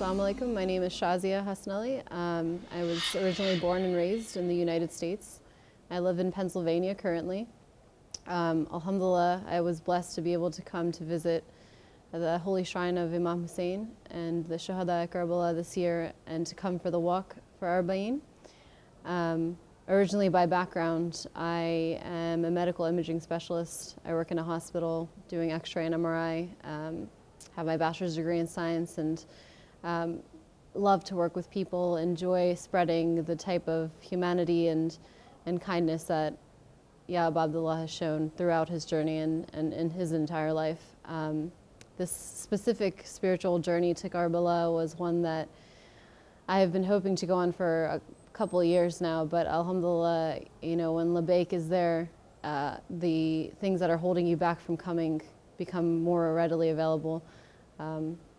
Assalamu alaikum. My name is Shazia Hasnali. I was originally born and raised in the United States. I live in Pennsylvania currently. Alhamdulillah, I was blessed to be able to come to visit the holy shrine of Imam Hussein and the Shuhada at Karbala this year, and to come for the walk for Arba'een. Originally by background, I am a medical imaging specialist. I work in a hospital doing X-ray and MRI, have my bachelor's degree in science, and love to work with people, enjoy spreading the type of humanity and kindness that Abdullah has shown throughout his journey and in his entire life. This specific spiritual journey to Karbala was one that I have been hoping to go on for a couple of years now, but alhamdulillah, you know, when Labaik is there, the things that are holding you back from coming become more readily available.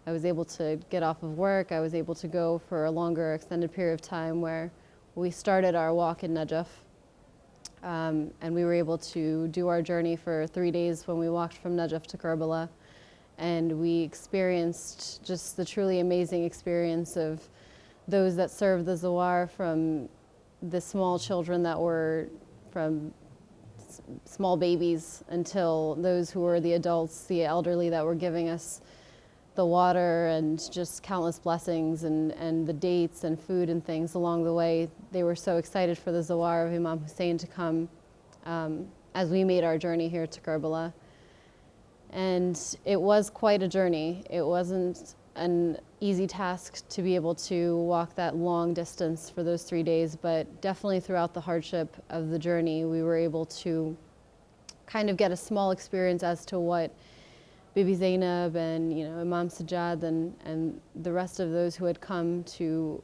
I was able to get off of work. I was able to go for a longer extended period of time, where we started our walk in Najaf, and we were able to do our journey for 3 days when we walked from Najaf to Karbala. And we experienced just the truly amazing experience of those that served the Zawar, from the small children that were from small babies until those who were the adults, the elderly that were giving us the water and just countless blessings and the dates and food and things along the way. They were so excited for the Zawar of Imam Hussein to come as we made our journey here to Karbala. And it was quite a journey. It wasn't an easy task to be able to walk that long distance for those 3 days, but definitely throughout the hardship of the journey, we were able to kind of get a small experience as to what Bibi Zainab and, you know, Imam Sajjad and the rest of those who had come to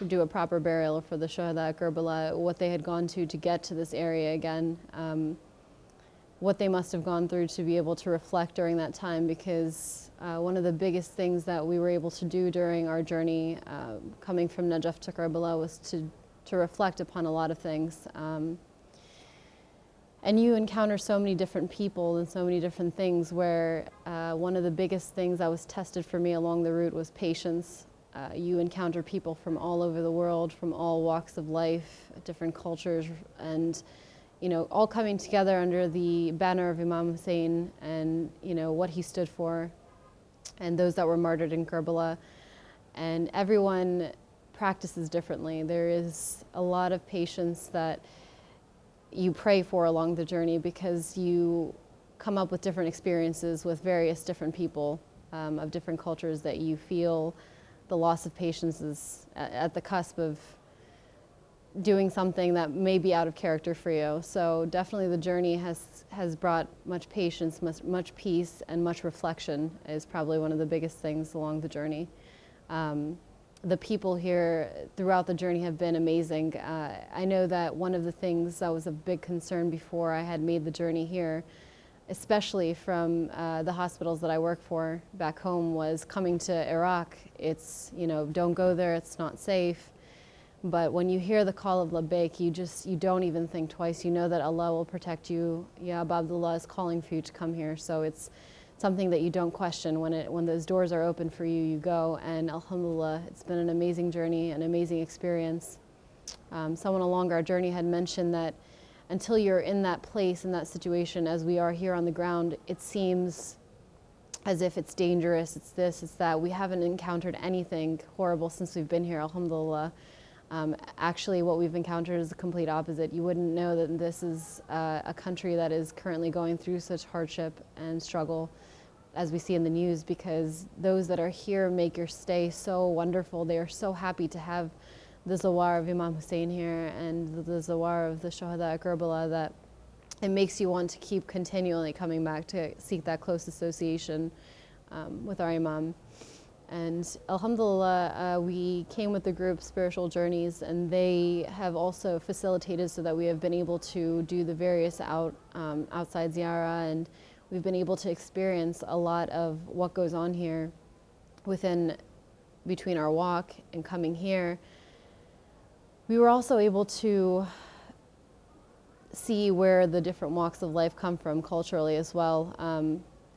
do a proper burial for the Shuhada at Karbala, what they had gone to get to this area again, what they must have gone through to be able to reflect during that time, because one of the biggest things that we were able to do during our journey coming from Najaf to Karbala was to reflect upon a lot of things. And you encounter so many different people and so many different things, where one of the biggest things that was tested for me along the route was patience. You encounter people from all over the world, from all walks of life, different cultures, and you know, all coming together under the banner of Imam Hussein and, you know, what he stood for, and those that were martyred in Karbala. And everyone practices differently. There is a lot of patience that you pray for along the journey, because you come up with different experiences with various different people of different cultures, that you feel the loss of patience is at the cusp of doing something that may be out of character for you. So definitely the journey has brought much patience, much peace, and much reflection is probably one of the biggest things along the journey. The people here throughout the journey have been amazing. I know that one of the things that was a big concern before I had made the journey here, especially from the hospitals that I work for back home, was coming to Iraq. It's, you know, don't go there, it's not safe. But when you hear the call of Labaik, you don't even think twice. You know that Allah will protect you. Abdullah is calling for you to come here. So it's something that you don't question. When those doors are open for you, you go. And alhamdulillah, it's been an amazing journey, an amazing experience. Someone along our journey had mentioned that until you're in that place, in that situation, as we are here on the ground, it seems as if it's dangerous, it's this, it's that. We haven't encountered anything horrible since we've been here, alhamdulillah. Actually, what we've encountered is the complete opposite. You wouldn't know that this is a country that is currently going through such hardship and struggle as we see in the news, because those that are here make your stay so wonderful. They are so happy to have the Zawar of Imam Hussein here and the Zawar of the Shuhada at Karbala, that it makes you want to keep continually coming back to seek that close association with our Imam. And alhamdulillah, we came with the group Spiritual Journeys, and they have also facilitated so that we have been able to do the various outside Zyarah, and we've been able to experience a lot of what goes on here between our walk and coming here. We were also able to see where the different walks of life come from culturally as well.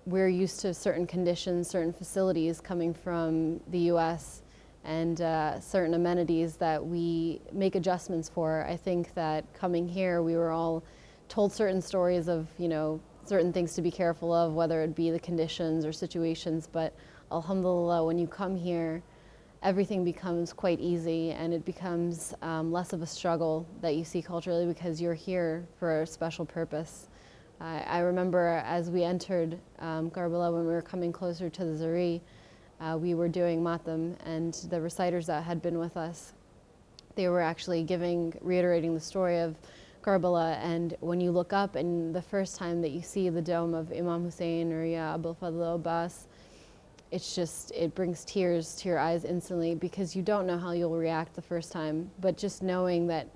we're used to certain conditions, certain facilities coming from the US, and certain amenities that we make adjustments for. I think that coming here, we were all told certain stories of, you know, certain things to be careful of, whether it be the conditions or situations, but alhamdulillah, when you come here, everything becomes quite easy, and it becomes less of a struggle that you see culturally, because you're here for a special purpose. I remember as we entered Karbala, when we were coming closer to the Zyarah, we were doing matam, and the reciters that had been with us, they were actually reiterating the story of Karbala. And when you look up, and the first time that you see the dome of Imam Hussein or Ya Abul Fadl Abbas, it brings tears to your eyes instantly, because you don't know how you'll react the first time. But just knowing that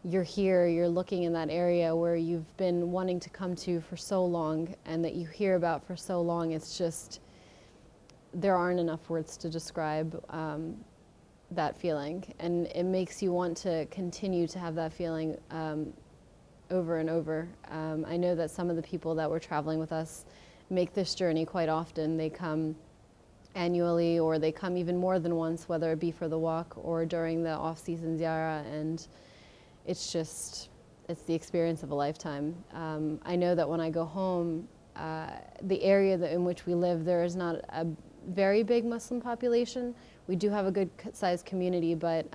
you're here, you're looking in that area where you've been wanting to come to for so long, and that you hear about for so long, it's just, there aren't enough words to describe that feeling. And it makes you want to continue to have that feeling over and over. I know that some of the people that were traveling with us make this journey quite often. They come annually, or they come even more than once, whether it be for the walk or during the off-season Zyarah, and it's the experience of a lifetime. I know that when I go home, the area in which we live, there is not a very big Muslim population. We do have a good sized community, but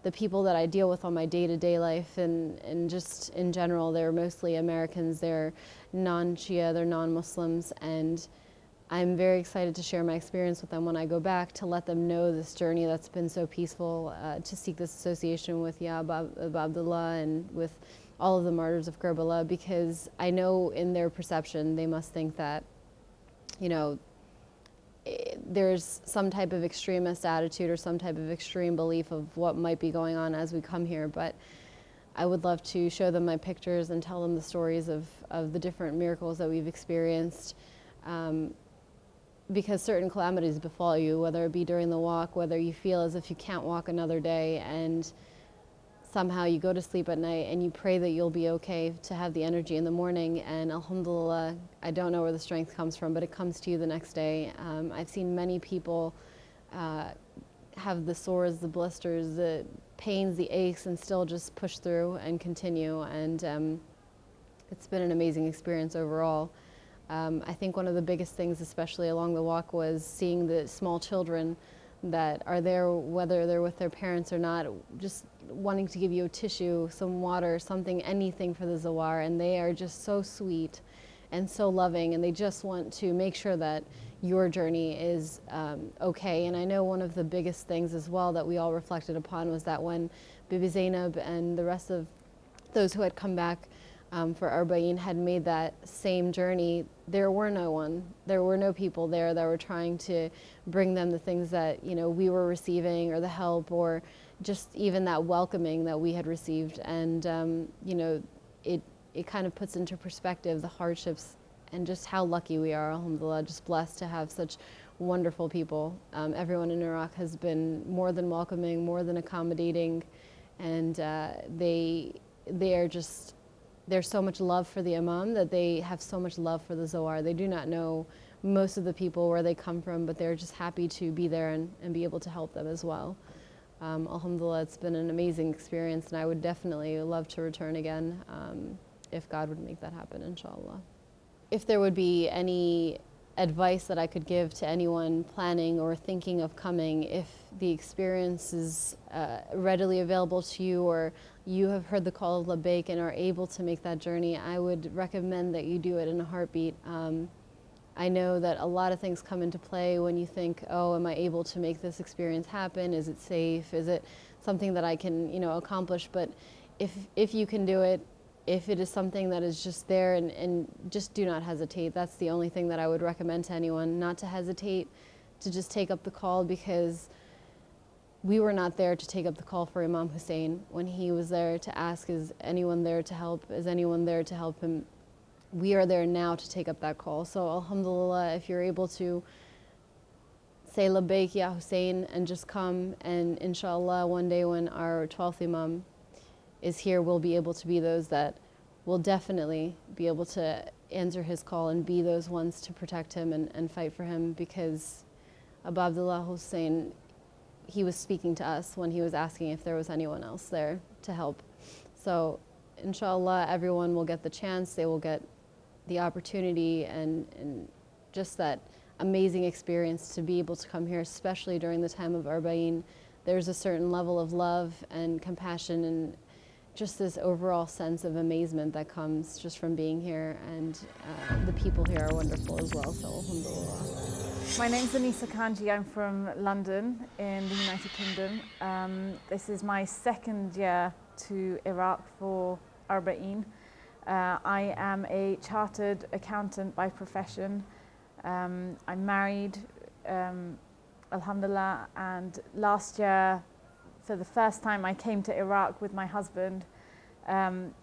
the people that I deal with on my day-to-day life, and just in general, they're mostly Americans, they're non-Shia, they're non-Muslims, and I'm very excited to share my experience with them when I go back, to let them know this journey that's been so peaceful, to seek this association with Ya Abdullah and with all of the martyrs of Karbala, because I know in their perception they must think that, you know, there's some type of extremist attitude or some type of extreme belief of what might be going on as we come here. But I would love to show them my pictures and tell them the stories of the different miracles that we've experienced. Because certain calamities befall you, whether it be during the walk, whether you feel as if you can't walk another day, and somehow you go to sleep at night and you pray that you'll be okay, to have the energy in the morning, and alhamdulillah, I don't know where the strength comes from, but it comes to you the next day. I've seen many people have the sores, the blisters, the pains, the aches, and still just push through and continue, and it's been an amazing experience overall. I think one of the biggest things, especially along the walk, was seeing the small children that are there, whether they're with their parents or not, just wanting to give you a tissue, some water, something, anything for the Zawar, and they are just so sweet and so loving, and they just want to make sure that your journey is okay. And I know one of the biggest things as well that we all reflected upon was that when Bibi Zainab and the rest of those who had come back for Arba'in had made that same journey, there were no people there that were trying to bring them the things that, you know, we were receiving, or the help, or just even that welcoming that we had received. And you know, it kind of puts into perspective the hardships and just how lucky we are, alhamdulillah, just blessed to have such wonderful people. Everyone in Iraq has been more than welcoming, more than accommodating, and there's so much love for the Imam that they have so much love for the Zawar. They do not know most of the people where they come from, but they're just happy to be there and be able to help them as well. Alhamdulillah, it's been an amazing experience, and I would definitely love to return again if God would make that happen, inshallah. If there would be any advice that I could give to anyone planning or thinking of coming, if the experience is readily available to you, or you have heard the call of labbaik and are able to make that journey, I would recommend that you do it in a heartbeat. I know that a lot of things come into play when you think, oh, am I able to make this experience happen? Is it safe? Is it something that I can, you know, accomplish? But if you can do it, if it is something that is just there, and just do not hesitate. That's the only thing that I would recommend to anyone, not to hesitate, to just take up the call, because we were not there to take up the call for Imam Hussein. When he was there to ask, is anyone there to help? Is anyone there to help him? We are there now to take up that call. So alhamdulillah, if you're able to say labbaik ya Hussein and just come, and inshallah one day when our 12th Imam is here, we'll be able to be those that will definitely be able to answer his call and be those ones to protect him and fight for him, because Abu Abdullah Hussein, he was speaking to us when he was asking if there was anyone else there to help. So inshallah, everyone will get the chance, they will get the opportunity and just that amazing experience to be able to come here, especially during the time of Arba'in. There's a certain level of love and compassion and just this overall sense of amazement that comes just from being here, and the people here are wonderful as well, so alhamdulillah. My name's Elisa. I'm from London in the United Kingdom. This is my second year to Iraq for Arba'in. I am a chartered accountant by profession. I'm married, alhamdulillah, and last year, for the first time, I came to Iraq with my husband.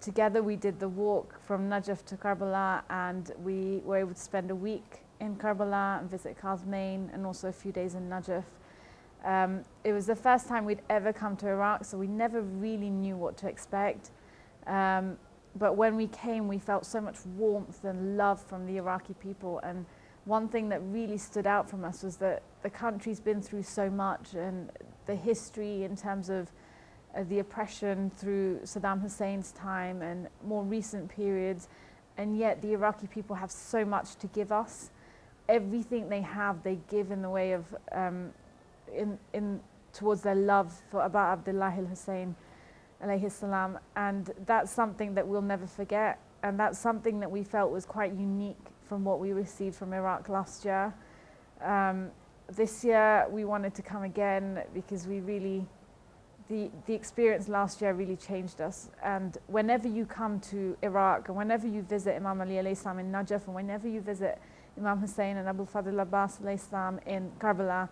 Together we did the walk from Najaf to Karbala, and we were able to spend a week in Karbala and visit Kazmain, and also a few days in Najaf. It was the first time we'd ever come to Iraq, so we never really knew what to expect. But when we came, we felt so much warmth and love from the Iraqi people. And one thing that really stood out from us was that the country's been through so much, and the history in terms of the oppression through Saddam Hussein's time and more recent periods, and yet the Iraqi people have so much to give us. Everything they have, they give in the way of, towards their love for Abu Abdullah al-Hussein alayhi salam, and that's something that we'll never forget, and that's something that we felt was quite unique from what we received from Iraq last year. This year we wanted to come again because we really, the experience last year really changed us. And whenever you come to Iraq, and whenever you visit Imam Ali alayhi salam in Najaf, and whenever you visit Imam Hussein and Abu Fadl Abbas alayhi salam in Karbala,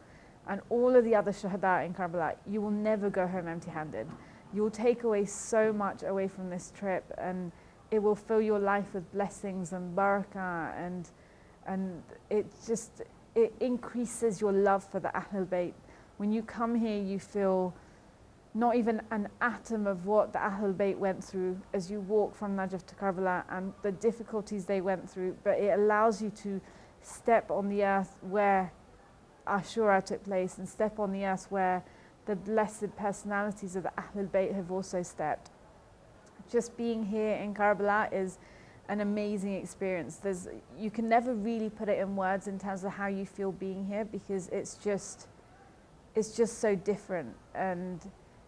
and all of the other shuhada in Karbala, you will never go home empty-handed. You will take away so much away from this trip, and it will fill your life with blessings and barakah, and it increases your love for the Ahlul Bayt. When you come here, you feel not even an atom of what the Ahlul Bayt went through as you walk from Najaf to Karbala and the difficulties they went through, but it allows you to step on the earth where Ashura took place, and step on the earth where the blessed personalities of the Ahlul Bayt have also stepped. Just being here in Karbala is an amazing experience. You can never really put it in words in terms of how you feel being here, because it's just so different, and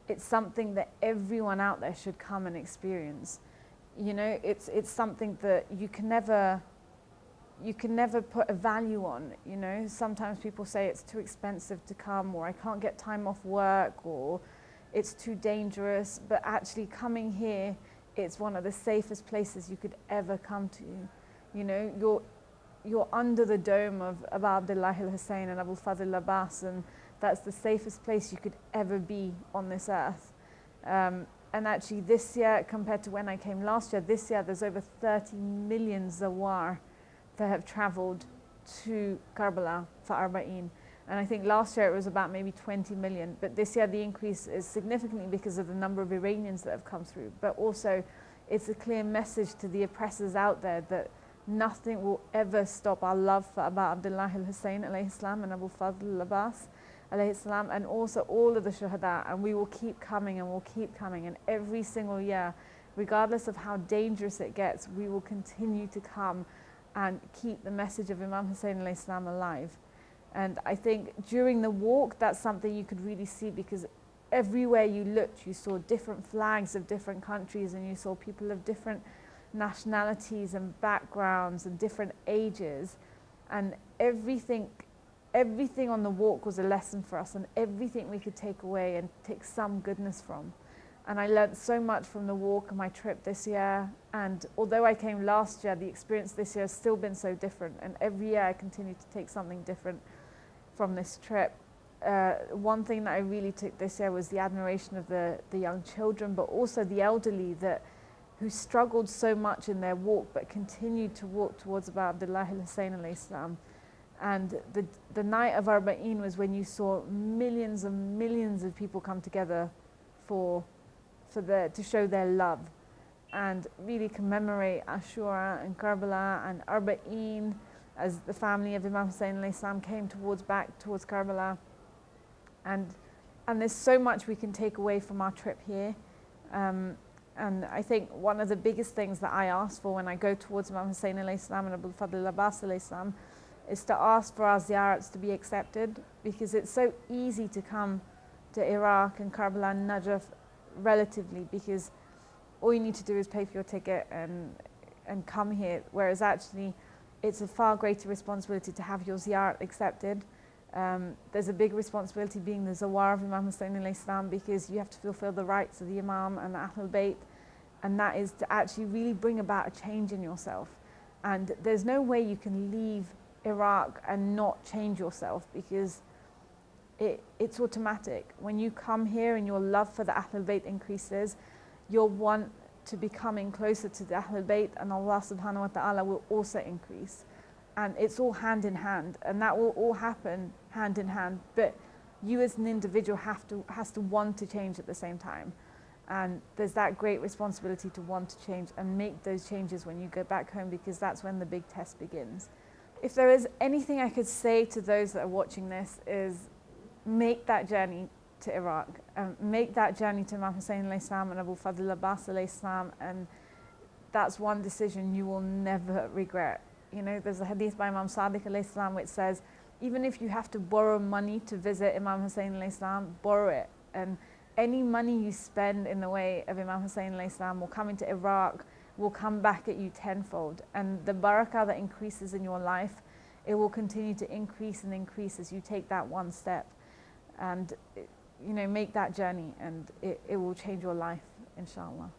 it's something that everyone out there should come and experience. You know, it's something that you can never put a value on. You know, sometimes people say it's too expensive to come, or I can't get time off work, or it's too dangerous, but actually coming here, it's one of the safest places you could ever come to. You know, you're under the dome of Abu Abdullah al-Hussein and Abu Fadl Abbas, and that's the safest place you could ever be on this earth. And actually this year, compared to when I came last year, this year there's over 30 million Zawar that have traveled to Karbala for Arba'in. And I think last year it was about maybe 20 million, but this year the increase is significantly because of the number of Iranians that have come through. But also it's a clear message to the oppressors out there that nothing will ever stop our love for Abu Abdullah al-Hussein alayhi salam and Abu Fadl Abbas alayhi salam, and also all of the shuhada, and we will keep coming and we'll keep coming, and every single year, regardless of how dangerous it gets, we will continue to come and keep the message of Imam Hussein alayhi salam alive. And I think during the walk, that's something you could really see, because everywhere you looked, you saw different flags of different countries, and you saw people of different nationalities and backgrounds and different ages, and everything on the walk was a lesson for us, and everything we could take away and take some goodness from. And I learned so much from the walk and my trip this year, and although I came last year, the experience this year has still been so different, and every year I continue to take something different from this trip. One thing that I really took this year was the admiration of the young children, but also the elderly who struggled so much in their walk but continued to walk towards Abu Abdullah al-Hussein alayhi salam. And the night of Arba'in was when you saw millions and millions of people come together to show their love. and really commemorate Ashura and Karbala and Arba'een, as the family of Imam Hussein alayhi salam came back towards Karbala. And there's so much we can take away from our trip here. And I think one of the biggest things that I ask for when I go towards Imam Hussein alayhi salam and Abu Fadl Abbas alayhi salam is to ask for our ziyarats to be accepted, because it's so easy to come to Iraq and Karbala and Najaf relatively, because all you need to do is pay for your ticket and come here, whereas actually it's a far greater responsibility to have your ziyarat accepted. There's a big responsibility being the Zawar of Imam Hussein alayhi salam, because you have to fulfill the rights of the Imam and the Ahlul Bayt, and that is to actually really bring about a change in yourself. And there's no way you can leave Iraq and not change yourself, because it's automatic. When you come here and your love for the Ahlul Bayt increases, your want to becoming closer to the Ahlul Bayt and Allah subhanahu wa ta'ala will also increase. And it's all hand in hand, and that will all happen hand in hand. But you as an individual has to want to change at the same time. And there's that great responsibility to want to change and make those changes when you go back home, because that's when the big test begins. If there is anything I could say to those that are watching this, is make that journey to Iraq, make that journey to Imam Hussein alayhi salam and Abu Fadl Abbas alayhi salam, and that's one decision you will never regret. You know, there's a hadith by Imam Sadiq alayhi salam which says, even if you have to borrow money to visit Imam Hussein alayhi salam, borrow it. And any money you spend in the way of Imam Hussein alayhi salam will come into Iraq, will come back at you tenfold. And the barakah that increases in your life, it will continue to increase and increase as you take that one step. And, you know, make that journey, and it will change your life, inshallah.